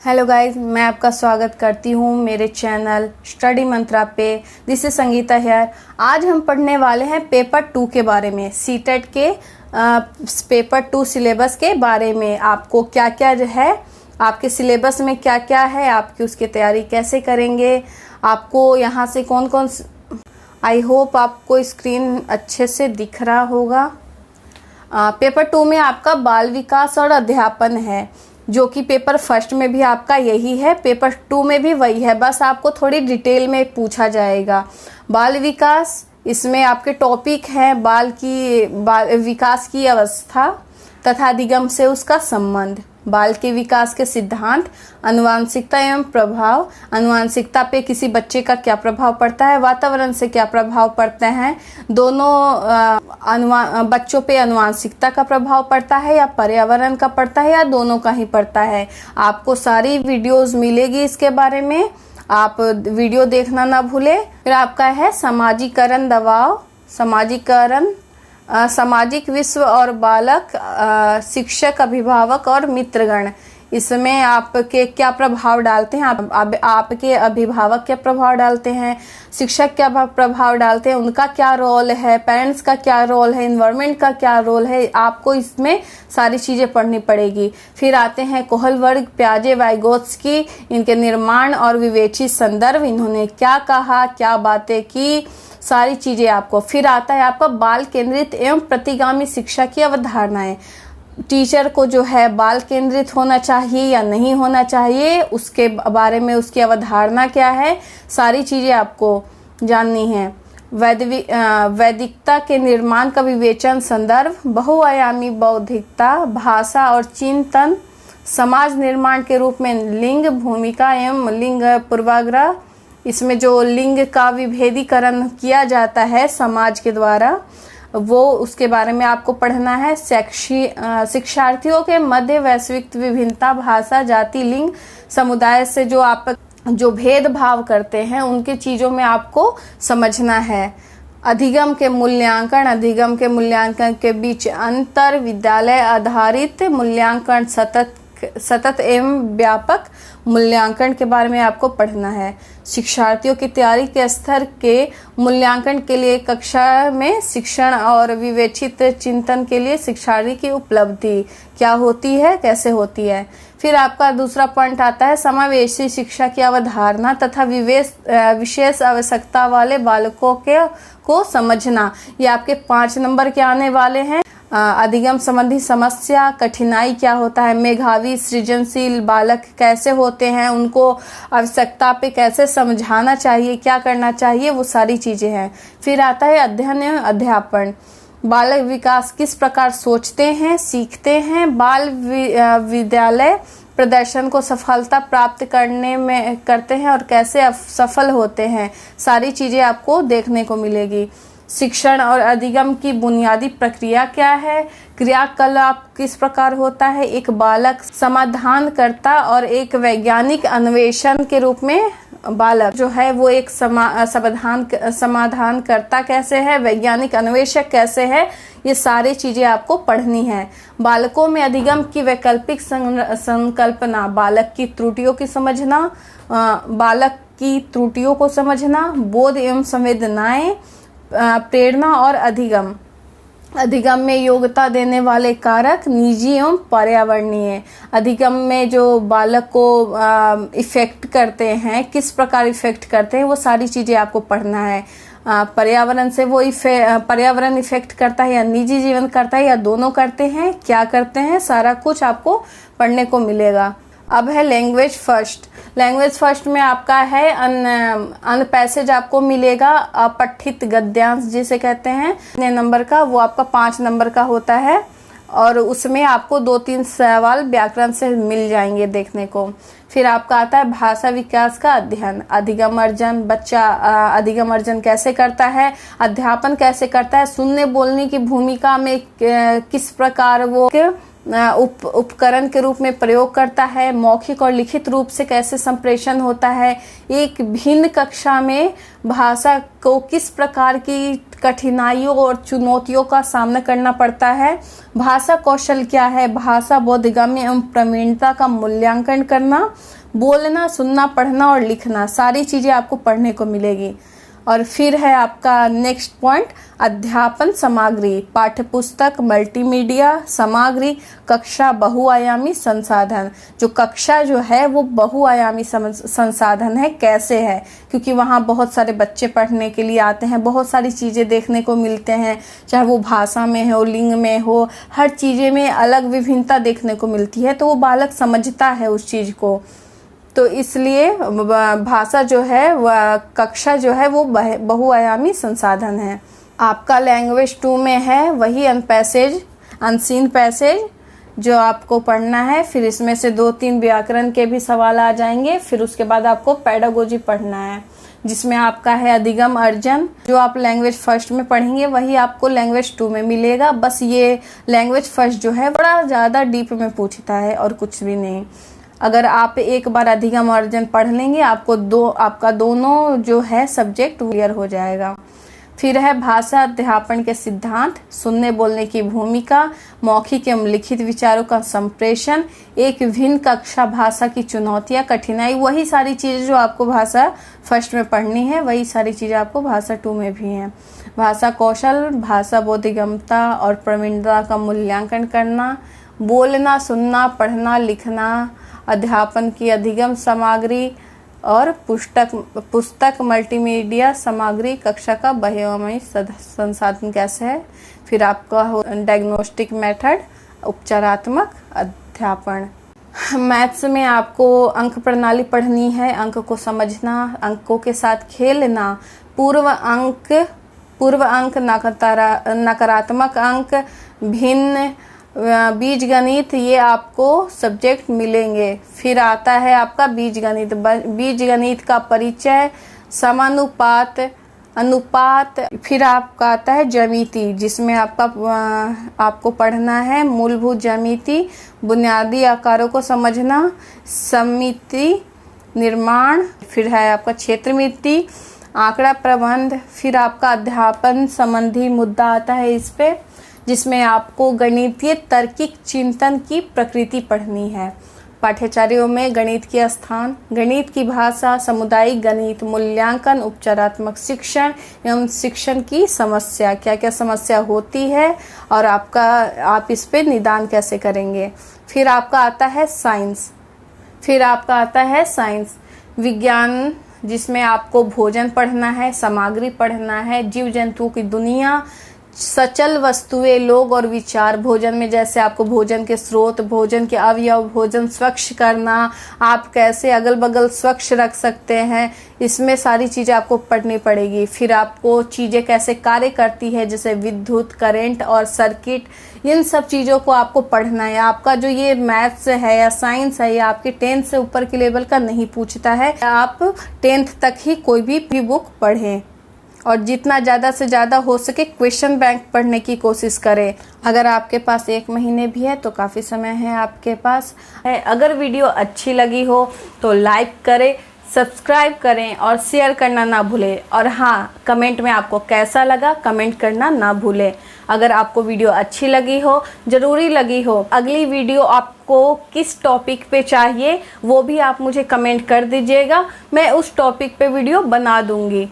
Hello guys, मैं आपका स्वागत करती हूँ मेरे चैनल स्टडी मंत्रा पे। This is Sangeeta here. आज हम पढ़ने वाले हैं पेपर 2 के बारे में, सीटेट के पेपर 2 सिलेबस के बारे में। आपको क्या क्या जो है, आपके सिलेबस में क्या क्या है, आपकी उसकी तैयारी कैसे करेंगे, आपको यहाँ से कौन कौन। आई होप आपको स्क्रीन अच्छे से दिख रहा होगा। पेपर 2 में आपका बाल विकास और अध्यापन है, जो कि पेपर फर्स्ट में भी आपका यही है, पेपर 2 में भी वही है, बस आपको थोड़ी डिटेल में पूछा जाएगा। बाल विकास, इसमें आपके टॉपिक हैं बाल विकास की अवस्था तथा अधिगम से उसका संबंध, बाल के विकास के सिद्धांत, आनुवांशिकता एवं प्रभाव, आनुवांशिकता पे किसी बच्चे का क्या प्रभाव पड़ता है, वातावरण से क्या प्रभाव पड़ते हैं, दोनों बच्चों पे आनुवांशिकता का प्रभाव पड़ता है या पर्यावरण का पड़ता है या दोनों का ही पड़ता है। आपको सारी वीडियोस मिलेगी इसके बारे में, आप वीडियो देखना ना भूले। फिर आपका है सामाजिकरण दबाव, सामाजिक विश्व और बालक, शिक्षक, अभिभावक और मित्रगण, इसमें आपके क्या प्रभाव डालते हैं, आपके अभिभावक क्या प्रभाव डालते हैं, शिक्षक क्या प्रभाव डालते हैं, उनका क्या रोल है, पेरेंट्स का क्या रोल है, इन्वायरमेंट का क्या रोल है, आपको इसमें सारी चीजें पढ़नी पड़ेगी। फिर आते हैं कोहलबर्ग, प्याजे, वाइगोत्स्की, इनके निर्माण और विवेची संदर्भ, इन्होंने क्या कहा, क्या बातें की, सारी चीजें आपको। फिर आता है आपका बाल केंद्रित एवं प्रतिगामी शिक्षा की अवधारणाएं। टीचर को जो है बाल केंद्रित होना चाहिए या नहीं होना चाहिए, उसके बारे में उसकी अवधारणा क्या है, सारी चीजें आपको जाननी है। वैदिकता के निर्माण का विवेचन संदर्भ, बहुआयामी बौद्धिकता, भाषा और चिंतन, समाज निर्माण के रूप में लिंग, भूमिका एवं लिंग पूर्वाग्रह, इसमें जो लिंग का विभेदीकरण किया जाता है समाज के द्वारा, वो उसके बारे में आपको पढ़ना है। शिक्षार्थियों के मध्य वैश्विक विभिन्नता, भाषा, जाति, लिंग, समुदाय से जो भेदभाव करते हैं, उनकी चीजों में आपको समझना है। अधिगम के मूल्यांकन के बीच अंतर, विद्यालय आधारित मूल्यांकन, सतत एवं व्यापक मूल्यांकन के बारे में आपको पढ़ना है। शिक्षार्थियों की तैयारी के स्तर के मूल्यांकन के लिए कक्षा में शिक्षण और विवेचित चिंतन के लिए शिक्षार्थी की उपलब्धि क्या होती है, कैसे होती है। फिर आपका दूसरा पॉइंट आता है समावेशी शिक्षा की अवधारणा तथा विशेष आवश्यकता वाले बालकों को समझना। ये आपके 5 नंबर के आने वाले हैं। अधिगम संबंधी समस्या, कठिनाई क्या होता है, मेधावी सृजनशील बालक कैसे होते हैं, उनको आवश्यकता पे कैसे समझाना चाहिए, क्या करना चाहिए, वो सारी चीजें हैं। फिर आता है अध्ययन एवं अध्यापन, बालक विकास किस प्रकार सोचते हैं, सीखते हैं, बाल विद्यालय प्रदर्शन को सफलता प्राप्त करते हैं और कैसे सफल होते हैं, सारी चीजें आपको देखने को मिलेगी। शिक्षण और अधिगम की बुनियादी प्रक्रिया क्या है, क्रियाकलाप किस प्रकार होता है, एक बालक समाधानकर्ता और एक वैज्ञानिक अन्वेषण के रूप में बालक जो है वो एक समाधानकर्ता कैसे है, वैज्ञानिक अन्वेषक कैसे है, ये सारी चीजें आपको पढ़नी है। बालकों में अधिगम की वैकल्पिक संकल्पना, बालक की त्रुटियों की समझना, बालक की त्रुटियों को समझना, बोध एवं संवेदनाएं, प्रेरणा और अधिगम में योग्यता देने वाले कारक, निजी एवं पर्यावरणीय। अधिगम में जो बालक को इफेक्ट करते हैं, किस प्रकार इफेक्ट करते हैं, वो सारी चीजें आपको पढ़ना है। पर्यावरण से वो पर्यावरण इफेक्ट करता है या निजी जीवन करता है या दोनों करते हैं, क्या करते हैं, सारा कुछ आपको पढ़ने को मिलेगा। अब है लैंग्वेज फर्स्ट में आपका है अन पैसेज आपको मिलेगा, अपठित गद्यांश जिसे कहते हैं, कितने नंबर का, वो आपका 5 नंबर का होता है और उसमें आपको 2-3 सवाल व्याकरण से मिल जाएंगे देखने को। फिर आपका आता है भाषा विकास का अध्ययन, अधिगम अर्जन, बच्चा अधिगम अर्जन कैसे करता है, अध्यापन कैसे करता है, सुनने बोलने की भूमिका में किस प्रकार वो उपकरण के रूप में प्रयोग करता है, मौखिक और लिखित रूप से कैसे संप्रेषण होता है, एक भिन्न कक्षा में भाषा को किस प्रकार की कठिनाइयों और चुनौतियों का सामना करना पड़ता है, भाषा कौशल क्या है, भाषा बोधगम्य एवं प्रवीणता का मूल्यांकन करना, बोलना, सुनना, पढ़ना और लिखना, सारी चीज़ें आपको पढ़ने को मिलेगी। और फिर है आपका नेक्स्ट पॉइंट, अध्यापन सामग्री, पाठ्यपुस्तक, मल्टीमीडिया सामग्री, कक्षा बहुआयामी संसाधन। जो कक्षा जो है वो बहुआयामी संसाधन है। कैसे है? क्योंकि वहाँ बहुत सारे बच्चे पढ़ने के लिए आते हैं, बहुत सारी चीज़ें देखने को मिलते हैं, चाहे वो भाषा में हो, लिंग में हो, हर चीज़ें में अलग विभिन्नता देखने को मिलती है, तो वो बालक समझता है उस चीज़ को। तो इसलिए भाषा जो है वह कक्षा जो है वो बहुआयामी संसाधन है। आपका लैंग्वेज 2 में है वही अनसीन पैसेज जो आपको पढ़ना है। फिर इसमें से 2-3 व्याकरण के भी सवाल आ जाएंगे। फिर उसके बाद आपको पेडागोजी पढ़ना है, जिसमें आपका है अधिगम अर्जन। जो आप लैंग्वेज फर्स्ट में पढ़ेंगे वही आपको लैंग्वेज 2 में मिलेगा। बस ये लैंग्वेज फर्स्ट जो है बड़ा ज़्यादा डीप में पूछता है और कुछ भी नहीं। अगर आप एक बार अधिगम अर्जन पढ़ लेंगे आपका दोनों जो है सब्जेक्ट क्लियर हो जाएगा। फिर है भाषा अध्यापन के सिद्धांत, सुनने बोलने की भूमिका, मौखिक एवं लिखित विचारों का संप्रेषण, एक भिन्न कक्षा भाषा की चुनौतियां, कठिनाई। वही सारी चीज़ें जो आपको भाषा फर्स्ट में पढ़नी है वही सारी चीज़ें आपको भाषा 2 में भी हैं। भाषा कौशल, भाषा बोधगम्यता और प्रवीणता का मूल्यांकन करना, बोलना, सुनना, पढ़ना, लिखना, अध्यापन की अधिगम सामग्री और पुस्तक मल्टीमीडिया सामग्री, कक्षा का बहुआयामी संसाधन कैसे है। फिर आपका डायग्नोस्टिक मेथड, उपचारात्मक अध्यापन। मैथ्स में आपको अंक प्रणाली पढ़नी है, अंक को समझना, अंकों के साथ खेलना, पूर्व अंक, नकारात्मक अंक, भिन्न, बीजगणित, ये आपको सब्जेक्ट मिलेंगे। फिर आता है आपका बीजगणित का परिचय, समानुपात, अनुपात। फिर आपका आता है ज्यामिति, जिसमें आपको पढ़ना है मूलभूत ज्यामिति, बुनियादी आकारों को समझना, सममिति निर्माण। फिर है आपका क्षेत्रमिति, आंकड़ा प्रबंध। फिर आपका अध्यापन संबंधी मुद्दा आता है इस पे, जिसमें आपको गणितीय तार्किक चिंतन की प्रकृति पढ़नी है। पाठ्यचर्याओं में गणित के स्थान, गणित की भाषा, सामुदायिक गणित, मूल्यांकन, उपचारात्मक शिक्षण एवं शिक्षण की समस्या, क्या क्या समस्या होती है और आप इस पे निदान कैसे करेंगे। फिर आपका आता है साइंस, विज्ञान, जिसमें आपको भोजन पढ़ना है, सामग्री पढ़ना है, जीव जंतुओं की दुनिया, सचल वस्तुएं, लोग और विचार। भोजन में जैसे आपको भोजन के स्रोत, भोजन के अवयव, भोजन स्वच्छ करना, आप कैसे अगल बगल स्वच्छ रख सकते हैं, इसमें सारी चीज़ें आपको पढ़नी पड़ेगी। फिर आपको चीज़ें कैसे कार्य करती है, जैसे विद्युत, करंट और सर्किट, इन सब चीज़ों को आपको पढ़ना है। आपका जो ये मैथ्स है या साइंस है, ये आपके 10th से ऊपर के लेवल का नहीं पूछता है। आप 10th तक ही कोई भी बुक पढ़ें और जितना ज़्यादा से ज़्यादा हो सके क्वेश्चन बैंक पढ़ने की कोशिश करें। अगर आपके पास 1 महीने भी है तो काफ़ी समय है आपके पास। अगर वीडियो अच्छी लगी हो तो लाइक करें, सब्सक्राइब करें और शेयर करना ना भूलें। और हाँ, कमेंट में आपको कैसा लगा कमेंट करना ना भूलें। अगर आपको वीडियो अच्छी लगी हो, ज़रूरी लगी हो, अगली वीडियो आपको किस टॉपिक पे चाहिए वो भी आप मुझे कमेंट कर दीजिएगा, मैं उस टॉपिक पे वीडियो बना दूंगी।